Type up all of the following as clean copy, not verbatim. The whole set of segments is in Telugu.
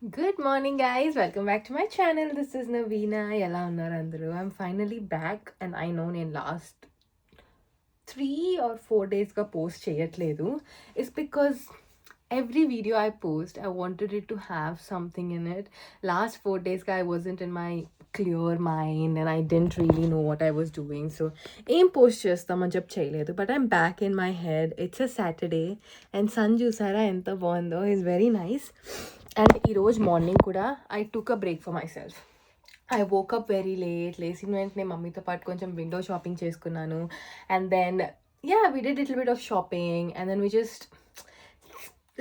Good morning, guys. Welcome back to my channel. This is Navina. Ela unnaru andaru. I'm finally back, and I know in last 3 or 4 days ka post cheyatledu. It's because every video I post, I wanted it to have something in it. Last 4 days ka I wasn't in my clear mind, and I didn't really know what I was doing. So, aim post chestamani chep cheyaledu. But I'm back in my head. It's a Saturday, and sun jusara enta baagundo is very nice. And ఈరోజు మార్నింగ్ కూడా I took a break for myself. I woke up very లేసిన వెంటనే మమ్మీతో పాటు కొంచెం విండో షాపింగ్ చేసుకున్నాను. And then we did little bit of shopping and then we just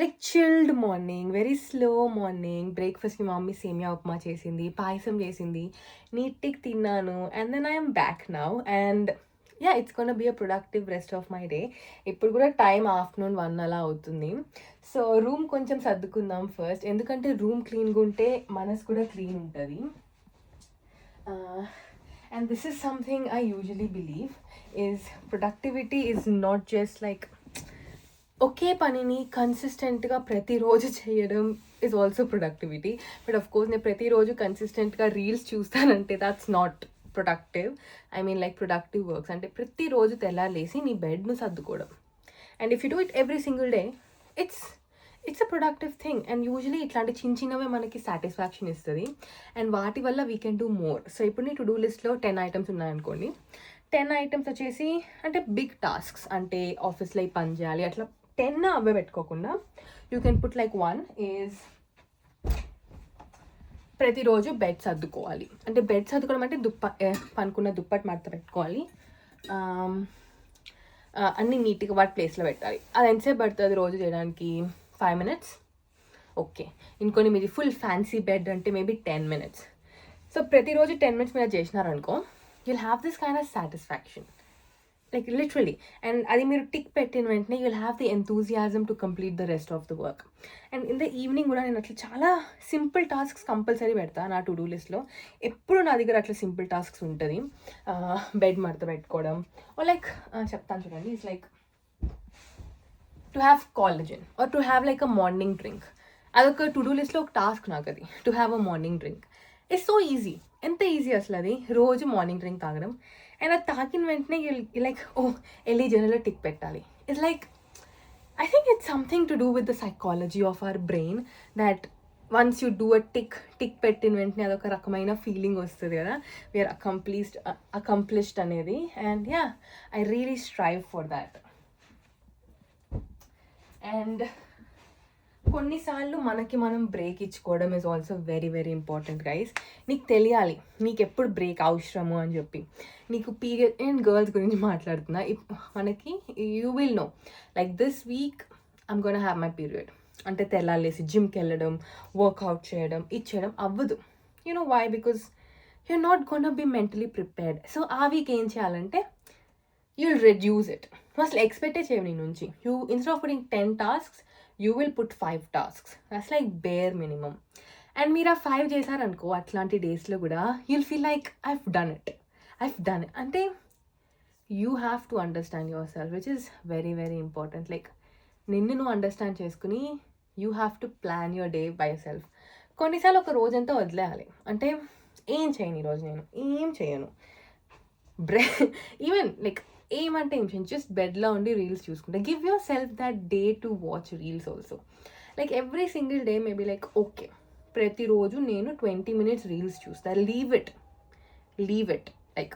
like chilled morning, very slow morning. బ్రేక్ఫాస్ట్కి మా మమ్మీ సేమియా ఉప్మా చేసింది, పాయసం చేసింది, నీట్గా తిన్నాను. And then I'm back now and it's gonna be a productive rest of my day. ఇప్పుడు కూడా టైం ఆఫ్టర్నూన్ 1 అలా అవుతుంది. సో రూమ్ కొంచెం సర్దుకుందాం ఫస్ట్, ఎందుకంటే రూమ్ క్లీన్గా ఉంటే మనసు కూడా క్లీన్ ఉంటుంది. And this is something I usually believe is productivity is not just like ఒకే పనిని కన్సిస్టెంట్గా ప్రతిరోజు చేయడం is also productivity. But of course నేను ప్రతిరోజు కన్సిస్టెంట్గా రీల్స్ చూస్తానంటే that's not productive. I mean like productive works అంటే ప్రతిరోజు తెల్లారేసి నీ బెడ్ను సర్దుకోవడం. And if you do it every single day, it's a productive thing. And usually ఇట్లాంటి చిన్నవే మనకి సాటిస్ఫాక్షన్ ఇస్తుంది, అండ్ వాటి వల్ల we can do more. So ఇప్పుడు నీ టు డూ లిస్ట్లో 10 ఐటమ్స్ ఉన్నాయనుకోండి. 10 ఐటమ్స్ వచ్చేసి అంటే బిగ్ టాస్క్స్, అంటే ఆఫీస్లో ఈ పని చేయాలి అట్లా 10 అవే పెట్టుకోకుండా you can put like 1 is ప్రతిరోజు బెడ్ సర్దుకోవాలి. అంటే బెడ్ సర్దుకోవడం అంటే పనుకున్న దుప్పటి మడత పెట్టుకోవాలి, అన్నీ నీట్గా వాటి ప్లేస్లో పెట్టాలి. అది ఎంతసేపు పడుతుంది రోజు చేయడానికి? 5 minutes. ఓకే, ఇంకొని మీది ఫుల్ ఫ్యాన్సీ బెడ్ అంటే మేబీ 10 minutes. సో ప్రతిరోజు 10 minutes మీరు చేసినారనుకో, you'll have this kind of satisfaction, like literally. And అది మీరు టిక్ పెట్టిన వెంటనే you'll have the enthusiasm to complete the rest of the work. And in the evening కూడా నేను అట్లా చాలా సింపుల్ టాస్క్స్ కంపల్సరీ పెడతాను నా టు డూ లిస్ట్లో. ఎప్పుడు నా దగ్గర అట్లా సింపుల్ టాస్క్స్ ఉంటుంది. బెడ్ మడత పెట్టుకోవడం, ఓ లైక్ చెప్తాను చూడండి, it's like to have collagen or to have like a morning drink. అదొక టు డూ లిస్ట్లో ఒక టాస్క్ నాకు, అది to have a morning drink. It's so easy. ఎంత ఈజీ అసలు అది, రోజు మార్నింగ్ డ్రింక్ తాగడం. అండ్ అది తాకిన వెంటనే లైక్ ఎల్ఈ జర్నల్లో టిక్ పెట్టాలి. It's like I think it's something to do with the psychology of our brain, that once you do a tick పెట్టిన వెంటనే అదొక రకమైన ఫీలింగ్ వస్తుంది కదా, వీఆర్ అకంప్లిష్డ్ అనేది. And I really strive for that. And కొన్నిసార్లు మనకి మనం బ్రేక్ ఇచ్చుకోవడం is also very very important guys. నీకు తెలియాలి నీకు ఎప్పుడు బ్రేక్ అవసరము అని చెప్పి. నీకు పీరియడ్, అండ్ గర్ల్స్ గురించి మాట్లాడుతున్నా, మనకి you will know like this week I'm gonna have my period అంటే తెల్లాలేసి జిమ్కి వెళ్ళడం, వర్కౌట్ చేయడం, ఇచ్చేయడం అవ్వదు. You know why? Because you're not gonna be mentally prepared. So ఆ వీక్ ఏం చేయాలంటే you'll reduce it. అసలు ఎక్స్పెక్టే చేయవు నీ నుంచి. You instead of putting 10 tasks, you will put 5 tasks. That's like bare minimum. And మీరు ఆ 5 చేశారనుకో అట్లాంటి డేస్లో కూడా you'll feel like I've done it. అంటే you have to understand your self, which is very very important. Like నిన్ను నువ్వు అండర్స్టాండ్ చేసుకుని you have to plan your day by self. కొన్నిసార్లు ఒక రోజంతా వదిలేయాలి. అంటే ఏం చేయను ఈరోజు, నేను ఏం చేయను, ఈవెన్ లైక్ ఏమంటే ఏం చేయను, జస్ట్ బెడ్లో ఉండి రీల్స్ చూసుకుంటా. Give your self that day to watch reels also. Like every single day maybe like okay ప్రతిరోజు నేను 20 minutes రీల్స్ చూస్తా. Leave it. లైక్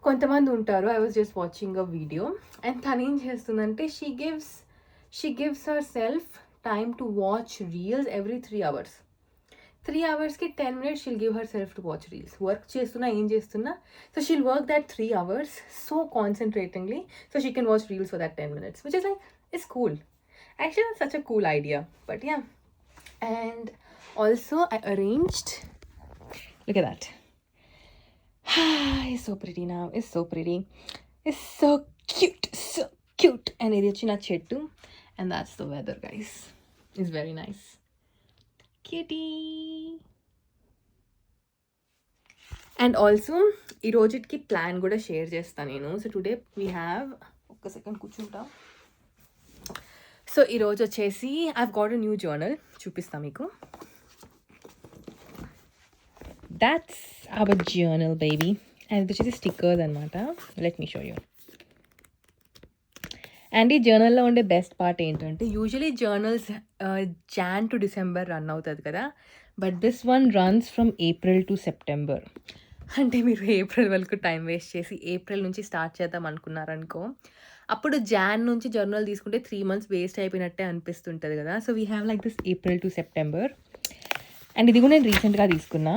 కొంతమంది ఉంటారు, I was just watching a video and తను ఏం చేస్తుందంటే she gives her self time to watch reels every 3 hours. 3 hours-కి 10 minutes she'll give herself to watch reels. Work చేస్తున్నా ఏం చేస్తున్నా, so she'll work that 3 hours so concentratingly so she can watch reels for that 10 minutes, which is like, it's cool. Actually, that's such a cool idea. But yeah. And also I arranged, look at that. It's so pretty now. It's so pretty. It's so cute. And ఇది వచ్చి నా చెట్టు, and that's the weather guys. It's very nice. Kitty. And also ఈ రోజుకి ప్లాన్ కూడా షేర్ చేస్తాను నేను. సో టుడే వీ హ్యావ్, ఒక్క సెకండ్ కూర్చుంటా. సో ఈరోజు వచ్చేసి I've got a new journal, చూపిస్తాను మీకు. that's our journal, baby. And ఇది వచ్చేసి స్టిక్కర్స్ అనమాట. Let me show you. And ఈ జర్నల్లో ఉండే బెస్ట్ పార్ట్ ఏంటంటే usually journals Jan to December run అవుతుంది కదా, but this one runs from April to September. అంటే మీరు ఏప్రిల్ వరకు టైం వేస్ట్ చేసి ఏప్రిల్ నుంచి స్టార్ట్ చేద్దాం అనుకున్నారనుకో, అప్పుడు జాన్ నుంచి జర్నల్ తీసుకుంటే 3 months వేస్ట్ అయిపోయినట్టే అనిపిస్తుంటుంది కదా. So we have like this April to September. And ఇది కూడా నేను రీసెంట్గా తీసుకున్నా.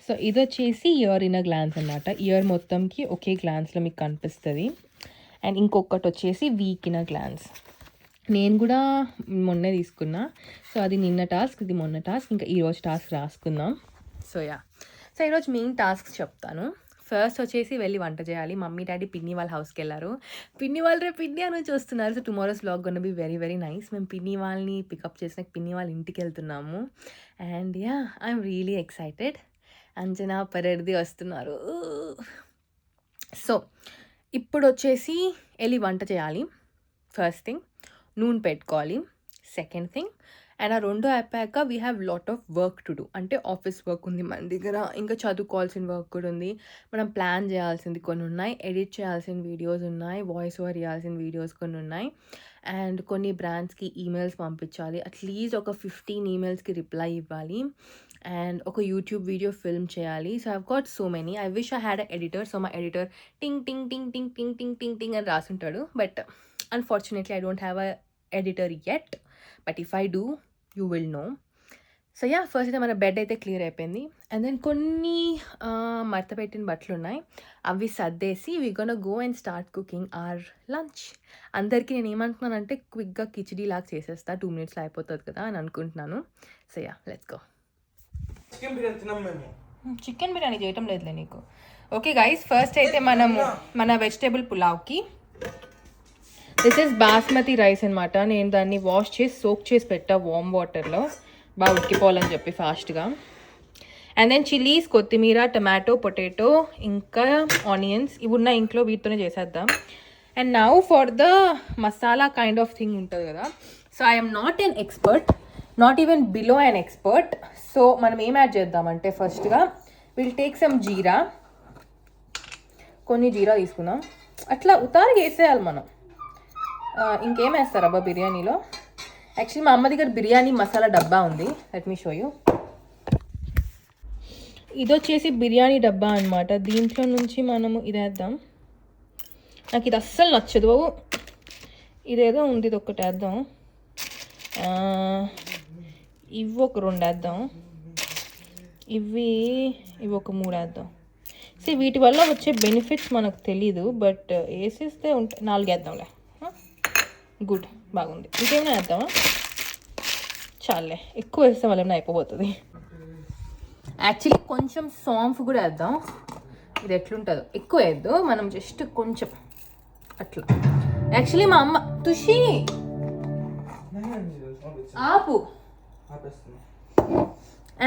సో ఇది వచ్చేసి ఇయర్ ఇన్ అ గ్లాన్స్ అనమాట. ఇయర్ మొత్తంకి ఒకే గ్లాన్స్లో మీకు కనిపిస్తుంది. అండ్ ఇంకొకటి వచ్చేసి వీక్ ఇన్ అ గ్లాన్స్. నేను కూడా మొన్నే తీసుకున్నా. సో అది నిన్న టాస్క్, ఇది మొన్న టాస్క్, ఇంకా ఈరోజు టాస్క్ రాసుకుందాం. సో సో ఈరోజు మెయిన్ టాస్క్ చెప్తాను. ఫస్ట్ వచ్చేసి వెళ్ళి వంట చేయాలి. మమ్మీ డాడీ పిన్ని వాళ్ళ హౌస్కి వెళ్ళారు. పిన్ని వాళ్ళు రేపు ఇండియా నుంచి వస్తున్నారు. So tomorrow's vlog gonna be very very nice. మేము పిన్ని వాళ్ళని పికప్ చేసిన పిన్ని వాళ్ళ ఇంటికి వెళ్తున్నాము. And I'm really excited. Anjana పరెడ్ది వస్తున్నారు. సో ఇప్పుడు వచ్చేసి వెళ్ళి వంట చేయాలి. ఫస్ట్ థింగ్ నూనె పెట్టుకోవాలి. సెకండ్ థింగ్, అండ్ ఆ రెండు అయిపోయాక we have lot of work to do. అంటే ఆఫీస్ వర్క్ ఉంది మన దగ్గర, ఇంకా చదువుకోవాల్సిన వర్క్ కూడా ఉంది, మనం ప్లాన్ చేయాల్సింది కొన్ని ఉన్నాయి, ఎడిట్ చేయాల్సిన వీడియోస్ ఉన్నాయి, వాయిస్ ఓవర్ చేయాల్సిన వీడియోస్ కొన్ని ఉన్నాయి, అండ్ కొన్ని బ్రాండ్స్కి ఈమెయిల్స్ పంపించాలి. అట్లీస్ట్ ఒక 15 ఈమెయిల్స్కి రిప్లై ఇవ్వాలి, అండ్ ఒక యూట్యూబ్ వీడియో ఫిల్మ్ చేయాలి. So I've got so many. I wish I had a editor. So మా ఎడిటర్ టింగ్ టింగ్ టింగ్ టింగ్ టింగ్ టింగ్ టింగ్ టింగ్ అని రాసుంటాడు. But unfortunately I don't have a editor yet, but if I do you will know. So first అయితే మన బెడ్ అయితే క్లియర్ అయిపోయింది. అండ్ దెన్ కొన్ని మడత పెట్టిన బట్టలు ఉన్నాయి, అవి సర్దేసి we gonna go and start cooking or lunch. అందరికీ నేను ఏమంటున్నానంటే క్విక్గా కిచడీ లాగా చేసేస్తా, 2 minutesలో అయిపోతుంది కదా అని అనుకుంటున్నాను. So let's go. Chicken biryani చేయటం లేదులే నీకు. ఓకే గైస్, ఫస్ట్ అయితే మనము మన వెజిటేబుల్ పులావ్కి, దిస్ ఇస్ బాస్మతి రైస్ అనమాట. నేను దాన్ని వాష్ చేసి సోక్ చేసి పెట్టా వామ్ వాటర్లో, బాగా ఉక్కిపోవాలని చెప్పి ఫాస్ట్గా. అండ్ దెన్ చిల్లీస్, కొత్తిమీర, టమాటో, పొటాటో, ఇంకా ఆనియన్స్ ఇవి ఉన్న ఇంట్లో, వీటితోనే చేసేద్దాం. And now for the masala kind of thing ఉంటుంది కదా. So I'm not an expert, not even below an expert. So మనం ఏం యాడ్ చేద్దామంటే ఫస్ట్గా విల్ టేక్ సమ్ జీరా. కొన్ని జీరా తీసుకుందాం, అట్లా ఉతారుగా వేసేయాలి మనం. ఇంకేం వేస్తారు అబ్బా బిర్యానీలో? యాక్చువల్లీ మా అమ్మ దగ్గర బిర్యానీ మసాలా డబ్బా ఉంది, లెట్ మీ షో యూ. ఇది వచ్చేసి బిర్యానీ డబ్బా అనమాట. దీంట్లో నుంచి మనము ఇది వేద్దాం. నాకు ఇది అస్సలు నచ్చదు, ఇదేదో ఉంది, ఇది ఒకటి వేద్దాం. ఇవి ఒక 2 వేద్దాం, ఇవి ఒక 3 వేద్దాం. వీటి వల్ల వచ్చే బెనిఫిట్స్ మనకు తెలీదు, బట్ వేసేస్తే 4 వేద్దాంలే. గుడ్, బాగుంది. ఇంకేమైనా వేద్దామా? చాలే, ఎక్కువ వేస్తే వల్ల అయిపోతుంది. యాక్చువల్లీ కొంచెం సాంఫ్ కూడా వేద్దాం. ఇది ఎట్లుంటుందో, ఎక్కువ వేద్దు, మనం జస్ట్ కొంచెం అట్లా. యాక్చువల్లీ మా అమ్మ తుషి ఆపు.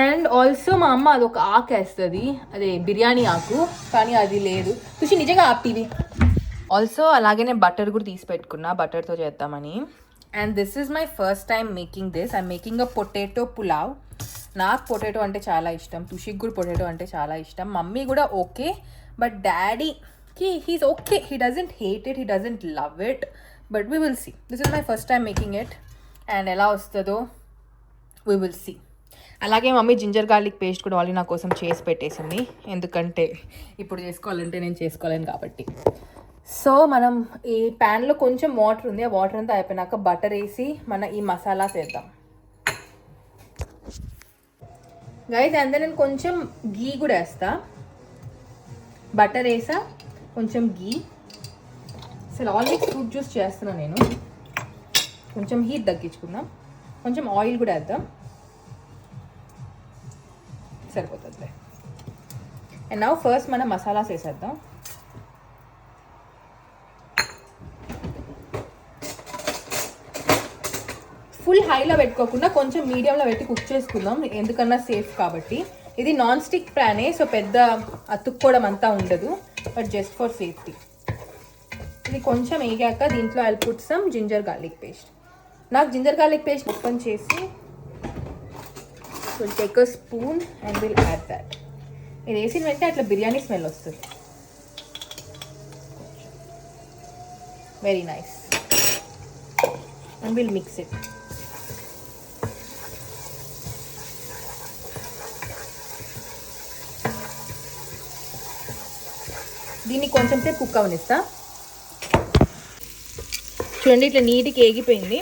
అండ్ ఆల్సో మా అమ్మ అదొక ఆకు వేస్తుంది, అదే బిర్యానీ ఆకు, కానీ అది లేదు. తుషి నిజంగా ఆపివి. ఆల్సో అలాగే నేను బటర్ కూడా తీసి పెట్టుకున్నా, బటర్తో చేద్దామని. And this is my first time making this. I'm making a potato pulao. నాకు పొటాటో అంటే చాలా ఇష్టం, తుషికి కూడా పొటాటో అంటే చాలా ఇష్టం, మమ్మీ కూడా ఓకే, బట్ డాడీకి he's okay, he doesn't hate it, he doesn't love it, but we will see. This is my first time making it, and ఎలా వస్తుందో వీ విల్ సీ. అలాగే మమ్మీ జింజర్ గార్లిక్ పేస్ట్ కూడా ఆల్రెడీ నా కోసం చేసి పెట్టేసింది, ఎందుకంటే ఇప్పుడు చేసుకోవాలంటే నేను చేసుకోలేను కాబట్టి. సో మనం ఈ ప్యాన్లో కొంచెం వాటర్ ఉంది, ఆ వాటర్ అంతా అయిపోయినాక బటర్ వేసి మన ఈ మసాలాస్ వేద్దాం గైస్. అండ్ నేను కొంచెం గీ కూడా వేస్తా. బటర్ వేసా, కొంచెం గీ. అసలు ఆల్రెడీ ఫ్రూట్ జ్యూస్ చేస్తున్నా నేను, కొంచెం హీట్ తగ్గించుకుందాం. కొంచెం ఆయిల్ కూడా వేద్దాం, సరిపోతుందిలే. అండ్ నౌ ఫస్ట్ మనం మసాలాస్ వేసేద్దాం. ఫుల్ హైలో పెట్టుకోకుండా కొంచెం మీడియంలో పెట్టి కుక్ చేసుకుందాం, ఎందుకన్నా సేఫ్ కాబట్టి. ఇది నాన్ స్టిక్ ప్యానే, సో పెద్ద అతుక్కోవడం అంతా ఉండదు, బట్ జస్ట్ ఫర్ సేఫ్టీ. ఇది కొంచెం వేగాక దీంట్లో I'll put some ginger garlic paste. నాకు జింజర్ గార్లిక్ పేస్ట్ ఓపెన్ చేసి will take a spoon and will add that. ఇది వేసిన వెంటనే అట్లా బిర్యానీ స్మెల్ వస్తుంది. Very nice. And will mix it. దీన్ని కొంచెం సేపు కుక్ అవనిస్తా. చూడండి ఇట్లా నీట్గా ఏగిపోయింది.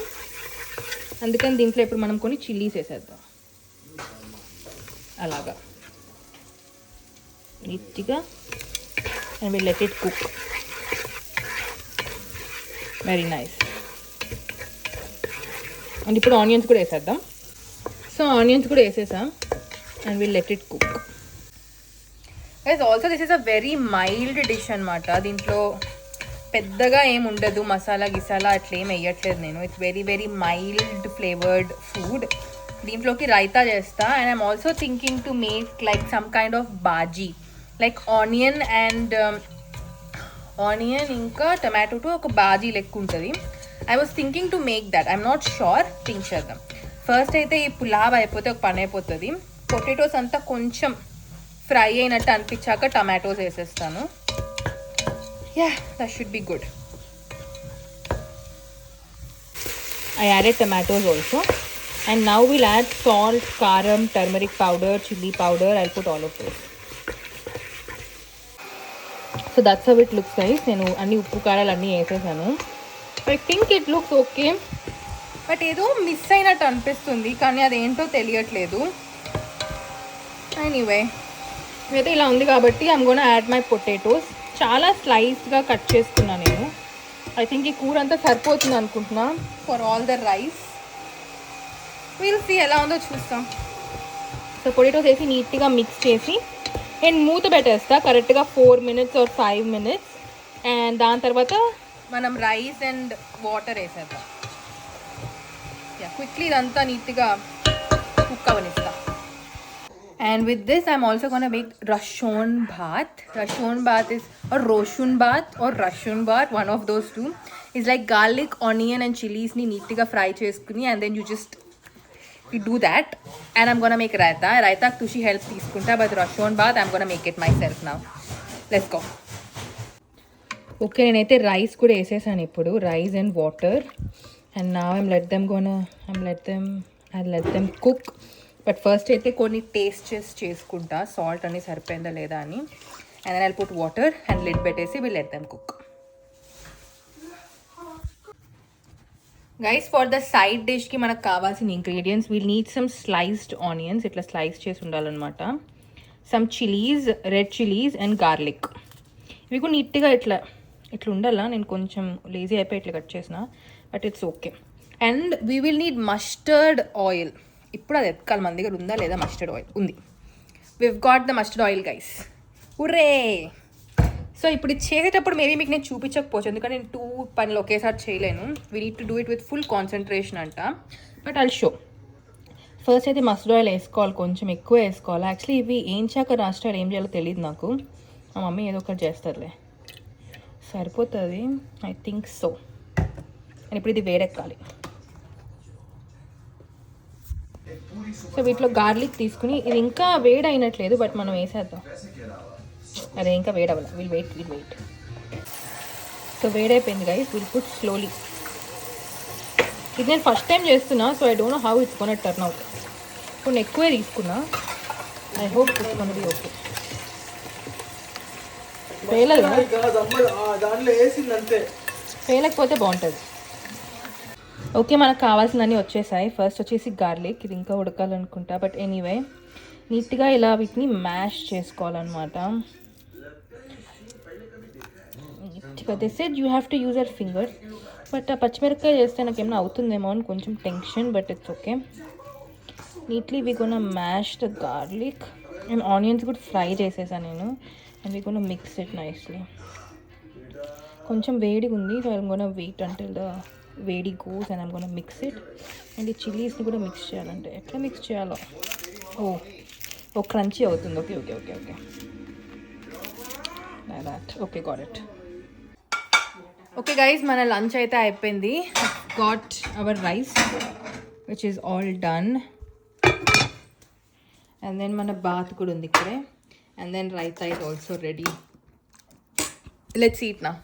అందుకని దీంట్లో ఇప్పుడు మనం కొన్ని చిల్లీస్ వేసేద్దాం. అలాగా నీట్గా. And we'll let it cook. Very nice. And ఇప్పుడు ఆనియన్స్ కూడా వేసేద్దాం. సో ఆనియన్స్ కూడా వేసేసాం. And we'll let it cook. Also this is a very mild dish అనమాట. దీంట్లో పెద్దగా ఏమి ఉండదు, మసాలా గిసాలా అట్లా ఏం వేయట్లేదు నేను. It's very very mild flavoured food. దీంట్లోకి రైతా చేస్తా. And I'm also thinking to make like some kind of bhaji, like onion ఇంకా టమాటోతో ఒక బాజీ లెక్క ఉంటుంది. I was thinking to make that. I'm not sure. Think చేద్దాం. ఫస్ట్ అయితే ఈ పులావ్ అయిపోతే ఒక పని అయిపోతుంది. పొటాటోస్ అంతా కొంచెం ఫ్రై అయినట్టు అనిపించాక టమాటోస్ వేసేస్తాను. Yeah, that should be good. I added tomatoes also. And now we'll add salt, karam, turmeric powder, chili powder. I'll put all of those. So that's how it looks, guys. నేను అన్ని ఉప్పు కారాలు అన్నీ వేసేసాను. I think it looks okay. But ఏదో మిస్ అయినట్టు అనిపిస్తుంది, కానీ అదేంటో తెలియట్లేదు. ఎనీవే అయితే ఇలా ఉంది కాబట్టి I'm gonna add my potatoes. చాలా స్లైస్గా కట్ చేసుకున్నాను నేను. ఐ థింక్ ఈ కూర అంతా సరిపోతుంది అనుకుంటున్నా for all the rice. We'll see ఎలా ఉందో చూస్తాం. సో పొటాటోస్ వేసి నీట్గా మిక్స్ చేసి నేను మూత పెట్టేస్తా కరెక్ట్గా 4 minutes or 5 minutes. అండ్ దాని తర్వాత మనం రైస్ అండ్ వాటర్ వేసేద్దాం. క్విక్లీ ఇదంతా నీట్గా cook అవనిస్తా. And with this, I'm also going to make Rashon Bhat. Rashon Bhat is, or Roshun Bhat or Rashun Bhat, one of those two. It's like garlic, onion and chilies ni neatly fry cheskuni, and then you do that. And I'm going to make raita. Raita Tushi helps తీసుకుంటా, but Rashon Bhat I'm going to make it myself now. Let's go. Okay, నేనైతే రైస్ కూడా వేసేసాను ఇప్పుడు. Rice and water. And now I'll let them cook. But first అయితే కొన్ని టేస్ట్ చేసుకుంటా సాల్ట్ అని సరిపోయిందా లేదా అని. And then I'll put water and lid పెట్టేసి we'll let them cook. Guys, for the side డిష్కి మనకు కావాల్సిన ingredients, we'll need some sliced onions. ఇట్లా స్లైస్ చేసి ఉండాలన్నమాట. Some chillies, red chillies and garlic. ఇవి కూడా నీట్గా ఇట్లా ఉండాలా. నేను కొంచెం లేజీ అయిపోయి ఇట్లా కట్ చేసిన, but it's okay. And we will need mustard oil. ఇప్పుడు అది ఎత్కాలి, మన దగ్గర ఉందా లేదా. మస్టర్డ్ ఆయిల్ ఉంది. We've got the mustard oil guys. ఉర్రే. సో ఇప్పుడు ఇది చేసేటప్పుడు మేబీ మీకు నేను చూపించకపోవచ్చు, ఎందుకంటే నేను 2 పనులు ఒకేసారి చేయలేను. We need to do it with full concentration అంట. But I'll show. ఫస్ట్ అయితే మస్టర్డ్ ఆయిల్ వేసుకోవాలి, కొంచెం ఎక్కువ వేసుకోవాలి. యాక్చువల్లీ ఇవి ఏంచాక రాష్ట్రాలు ఏం చేయాలో తెలియదు నాకు. మా మమ్మీ ఏదో ఒకటి చేస్తారులే, సరిపోతుంది ఐ థింక్ సో. అండ్ ఇప్పుడు ఇది వేడెక్కాలి. సో వీటిలో గార్లిక్ తీసుకుని, ఇది ఇంకా వేడి అయినట్లేదు, బట్ మనం వేసేద్దాం. అదే ఇంకా వేడవ్వాలి. We'll wait. సో వేడైపోయింది గైస్. We'll put slowly. ఇది నేను ఫస్ట్ టైం చేస్తున్నా, so I don't know how it's gonna turn out. కొన్ని ఎక్కువే తీసుకున్నా. I hope it's gonna be okay. వేయలేకపోతే బాగుంటుంది. ఓకే, మనకు కావాల్సినవన్నీ వచ్చేసాయి. ఫస్ట్ వచ్చేసి గార్లిక్. ఇది ఇంకా ఉడకాలనుకుంటా, బట్ ఎనీవే నీట్గా ఇలా వీటిని మ్యాష్ చేసుకోవాలన్నమాట. నీట్గా they said you have to use your finger. But ఆ పచ్చిమిరపకాయ చేస్తే నాకు ఏమైనా అవుతుందేమో అని కొంచెం tension, but it's okay. Neatly we gonna mash the garlic. And onions కూడా ఫ్రై చేసేసాను నేను. And we gonna mix it nicely. కొంచెం వేడిగా ఉంది, so I'm gonna wait until the వేడి goes and I'm gonna mix it. And ఈ చిల్లీస్ని కూడా మిక్స్ చేయాలంటే ఎట్లా మిక్స్ చేయాలో. ఓ క్రంచీ అవుతుంది. Okay that. Okay, got it. Okay guys, మన లంచ్ అయితే అయిపోయింది. Got our rice which is all done. And then మన బాత్ కూడా ఉంది ఇక్కడే. And then raita is also ready. Let's eat now.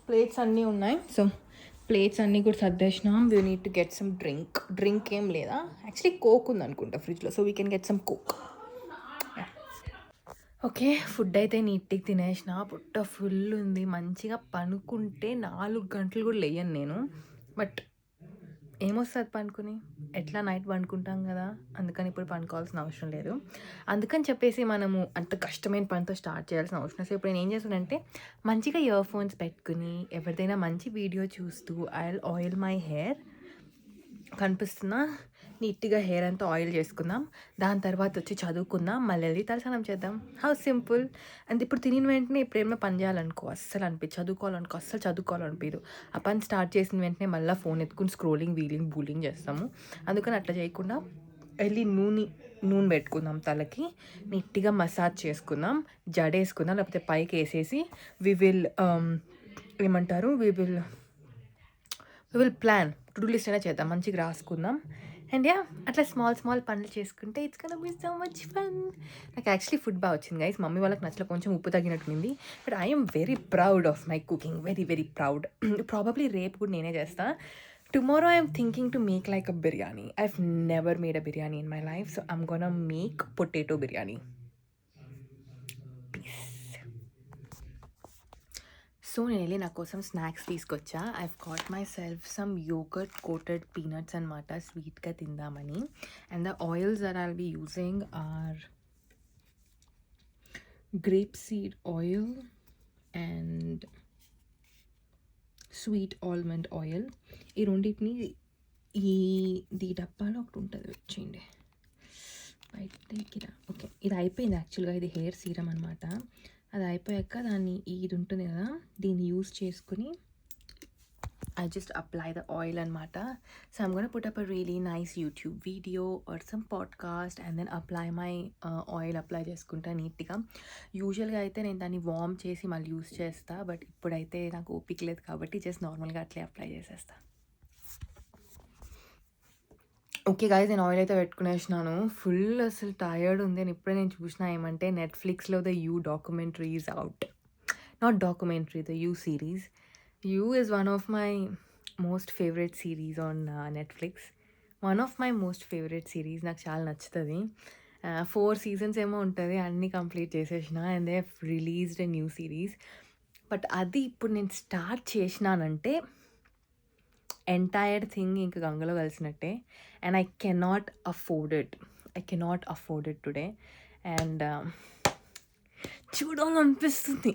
Plates అన్నీ ఉన్నాయి. సో ప్లేట్స్ అన్నీ కూడా సర్దేసినాం. We need to get some drink ఏం లేదా, యాక్చువల్లీ కోక్ ఉంది అనుకుంటా ఫ్రిడ్జ్లో, so we can get some Coke. Okay, food అయితే నీట్గా తినేసిన, పుట్ట ఫుల్ ఉంది. మంచిగా పనుకుంటే 4 గంటలు కూడా లేయను నేను. బట్ ఏమొస్తుంది పనుకుని, ఎట్లా నైట్ పండుకుంటాం కదా, అందుకని ఇప్పుడు పండుకోవాల్సిన అవసరం లేదు. అందుకని చెప్పేసి మనము అంత కష్టమైన పనితో స్టార్ట్ చేయాల్సిన అవసరం. సో ఇప్పుడు నేను ఏం చేస్తానంటే మంచిగా ఇయర్ ఫోన్స్ పెట్టుకుని ఎవరిదైనా మంచి వీడియో చూస్తూ ఆయిల్ మై హెయిర్, కనిపిస్తున్నా నీట్గా హెయిర్ అంతా ఆయిల్ చేసుకుందాం. దాని తర్వాత వచ్చి చదువుకుందాం, మళ్ళీ వెళ్ళి తలస్నానం చేద్దాం. How simple. అండ్ ఇప్పుడు తినిన వెంటనే ఇప్పుడు ఏమైనా పని చేయాలనుకో అస్సలు చదువుకోవాలనుకో అస్సలు చదువుకోవాలనిపించదు. ఆ పని స్టార్ట్ చేసిన వెంటనే మళ్ళీ ఫోన్ ఎత్తుకుని స్క్రోలింగ్ బూలింగ్ చేస్తాము. అందుకని అట్లా చేయకుండా వెళ్ళి నూనె పెట్టుకుందాం, తలకి నీట్గా మసాజ్ చేసుకుందాం, జడేసుకుందాం, లేకపోతే పైకి వేసేసి we will plan to do list అయినా చేద్దాం, మంచిగా రాసుకుందాం. అండ్ యా, అట్లా స్మాల్ పనులు చేసుకుంటే it's gonna be so much fun. నాకు యాక్చువల్లీ ఫుడ్ బాగా వచ్చింది గైస్. మమ్మీ వాళ్ళకి నచ్చలో కొంచెం ఉప్పు తగ్గినట్టుంది. But I'm very proud of my cooking, very proud. Probably రేపు కూడా నేనే చేస్తాను. Tomorrow I'm thinking to make like a biryani. I've never made a biryani in my life, so I'm gonna make potato biryani. So నేను వెళ్ళి నా కోసం స్నాక్స్ తీసుకొచ్చా. I've got myself some yogurt coated peanuts అనమాట, స్వీట్గా తిందామని. And the oils that I'll be using are grape seed oil and sweet almond oil. ఈ రెండింటిని ఈ డబ్బాలో ఒకటి ఉంటుంది, వచ్చేయండి బయట. ఓకే, ఇది అయిపోయింది యాక్చువల్గా. ఇది హెయిర్ సీరం అనమాట. అది అయిపోయాక దాన్ని ఇది ఉంటుంది కదా, దీన్ని యూస్ చేసుకుని I just apply the oil అనమాట. So I'm going to put up a really nice YouTube video or some podcast and then apply my oil apply చేసుకుంటా నీట్గా. యూజువల్గా అయితే నేను దాన్ని వార్మ్ చేసి మళ్ళీ యూస్ చేస్తా, బట్ ఇప్పుడైతే నాకు ఓపిక లేదు కాబట్టి జస్ట్ నార్మల్గా అట్లే అప్లై చేసేస్తా. ఓకే గాయస్, నేను ఆయిల్ అయితే పెట్టుకునేసినాను. ఫుల్ అసలు టయర్డ్ ఉంది. నేను ఇప్పుడే చూసిన ఏమంటే నెట్ఫ్లిక్స్లో the you documentary is out. Not documentary, the you series. You is one of my most favourite series on Netflix. నాకు చాలా నచ్చుతుంది. 4 seasons ఏమో ఉంటుంది, అన్నీ కంప్లీట్ చేసేసిన. And they released a new series. But అది ఇప్పుడు నేను స్టార్ట్ చేసినానంటే ఎంటైర్ థింగ్ ఇంక గంగలో కలిసినట్టే. And I cannot afford it today. And చూడాలనిపిస్తుంది.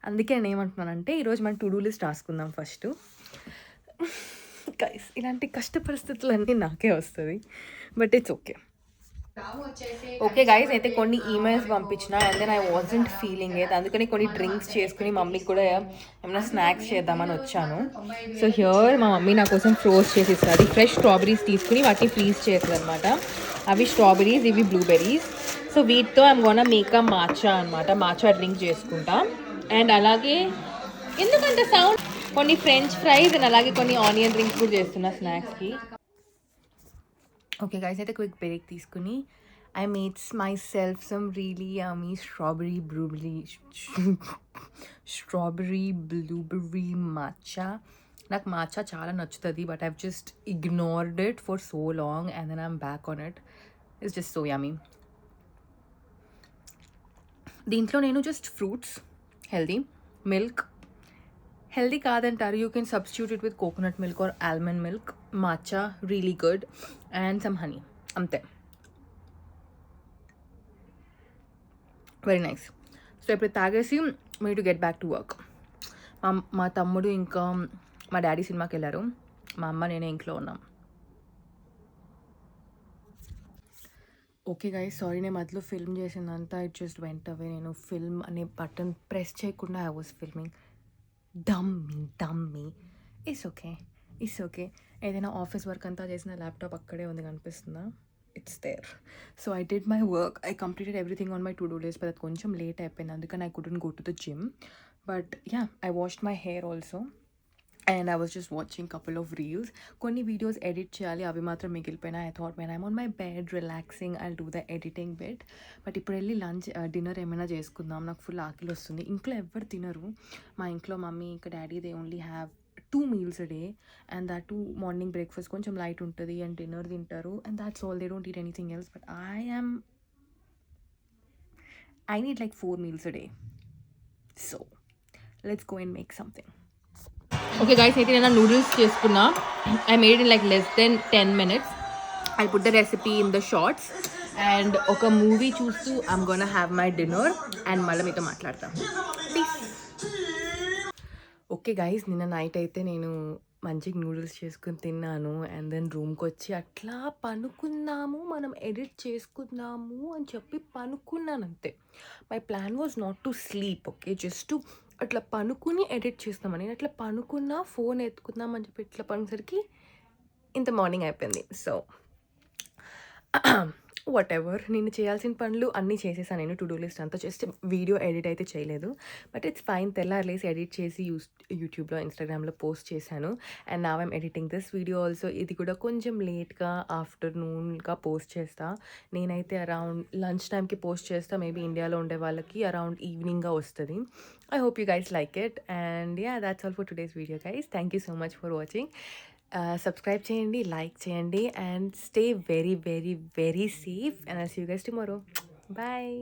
అందుకే నేను ఏమంటున్నానంటే ఈరోజు మనం టు డూ లిస్ట్ రాసుకుందాం ఫస్ట్. గైస్, ఇలాంటి కష్ట పరిస్థితులన్నీ నాకే వస్తుంది, బట్ ఇట్స్ ఓకే గైస్. అయితే కొన్ని ఈమెయిల్స్ పంపించిన and then I wasn't feeling it. అందుకని కొన్ని డ్రింక్స్ చేసుకుని మమ్మీకి కూడా ఏమైనా స్నాక్స్ చేద్దామని వచ్చాను. సో హియర్ మా మమ్మీ నా కోసం ఫ్రోజ్ చేసి ఇస్తుంది. ఫ్రెష్ స్ట్రాబెరీస్ తీసుకుని వాటిని ఫ్రీజ్ చేస్తుంది అనమాట. అవి స్ట్రాబెరీస్, ఇవి బ్లూబెర్రీస్. సో వీటితో I'm gonna make a matcha అనమాట. మాచా డ్రింక్ చేసుకుంటా. అండ్ అలాగే ఎందుకంటే సౌండ్ కొన్ని ఫ్రెంచ్ ఫ్రైస్ అండ్ అలాగే కొన్ని ఆనియన్ డ్రింక్స్ కూడా చేస్తున్నా స్నాక్స్కి. ఓకే గైస్, అయితే క్విక్ బ్రేక్ తీసుకుని I made myself some really yummy strawberry blueberry matcha. నాకు matcha చాలా నచ్చుతుంది, but I've just ignored it for so long and then I'm back on it. It's just so yummy. దీంట్లో నేను జస్ట్ ఫ్రూట్స్, హెల్దీ కాదంటారు, you can substitute it with coconut milk are almond milk. matcha really good and some honey, అంతే. Very nice. సో ఇప్పుడు తాగేసి me to get back to work. మా తమ్ముడు ఇంకా మా డాడీ సినిమాకి వెళ్ళారు. మా అమ్మ నేనే ఇంట్లో ఉన్నాం. ఓకే గైస్, సారీ, నేను మధ్యలో ఫిల్మ్ చేసిందంతా ఇట్ జస్ట్ వెంట్ అవే. నేను ఫిల్మ్ అనే బటన్ ప్రెస్ చేయకుండా I was filming. Dummy. It's okay. ఏదైనా ఆఫీస్ వర్క్ అంతా చేసిన ల్యాప్టాప్ అక్కడే ఉంది, కనిపిస్తుందా? It's there. So I did my work. I completed everything on my to-do list, but అది కొంచెం లేట్ అయిపోయింది, అందుకని I couldn't go to the gym. But yeah, I washed my hair also. And I was just watching couple of reels. కొన్ని వీడియోస్ ఎడిట్ చేయాలి, అవి మాత్రం మిగిలిపోయినా. I thought when I'm on my bed relaxing I'll do the editing bit. But ఇప్పుడు వెళ్ళి డిన్నర్ ఏమైనా చేసుకుందాం, నాకు ఫుల్ ఆకలి వస్తుంది. ఇంట్లో ఎవరు తినరు, మా ఇంట్లో మమ్మీ ఇంకా daddy they only have 2 meals a day, and that too morning breakfast కొంచెం లైట్ ఉంటుంది అండ్ డిన్నర్ తింటారు, and that's all. They don't eat anything else. But I need like 4 meals a day. So let's go and make something. Okay guys, అయితే నేను నూడిల్స్ చేసుకున్నా. I made in like less than 10 minutes. I'll put the recipe in the shorts. And ఒక మూవీ చూస్తూ I'm gonna have my dinner and మళ్ళీ మీతో మాట్లాడతాం. Peace. ఓకే గైస్, నిన్న నైట్ అయితే నేను మంచిగా నూడిల్స్ చేసుకుని తిన్నాను. అండ్ దెన్ రూమ్కి వచ్చి అట్లా పనుకున్నాము, మనం ఎడిట్ చేసుకుందాము అని చెప్పి పనుకున్నాను అంతే. My plan was not to sleep, okay, just to అట్లా పనుకుని ఎడిట్ చేస్తామని. నేను అట్లా పనుకున్నా, ఫోన్ ఎత్తుకుందాం అని చెప్పి ఇట్లా పనుసరికి ఇంత మార్నింగ్ అయిపోయింది. సో వాట్ ఎవర్, నేను చేయాల్సిన పనులు అన్నీ చేసేసాను. నేను టు డూ లిస్ట్ అంతా జస్ట్ వీడియో ఎడిట్ అయితే చేయలేదు. బట్ ఇట్స్ ఫైన్, తెల్లారలేసి ఎడిట్ చేసి యూట్యూబ్లో ఇన్స్టాగ్రామ్లో పోస్ట్ చేశాను. అండ్ నా I'm editing this video also. ఇది కూడా కొంచెం లేట్గా ఆఫ్టర్నూన్గా పోస్ట్ చేస్తా. నేనైతే అరౌండ్ లంచ్ టైంకి పోస్ట్ చేస్తా. మేబీ ఇండియాలో ఉండే వాళ్ళకి అరౌండ్ ఈవినింగ్గా వస్తుంది. I hope you guys like it. And yeah, that's all for today's video guys. Thank you so much for watching. Subscribe చేయండి, లైక్ చేయండి, and stay very very very safe. And I'll see you guys tomorrow. Bye.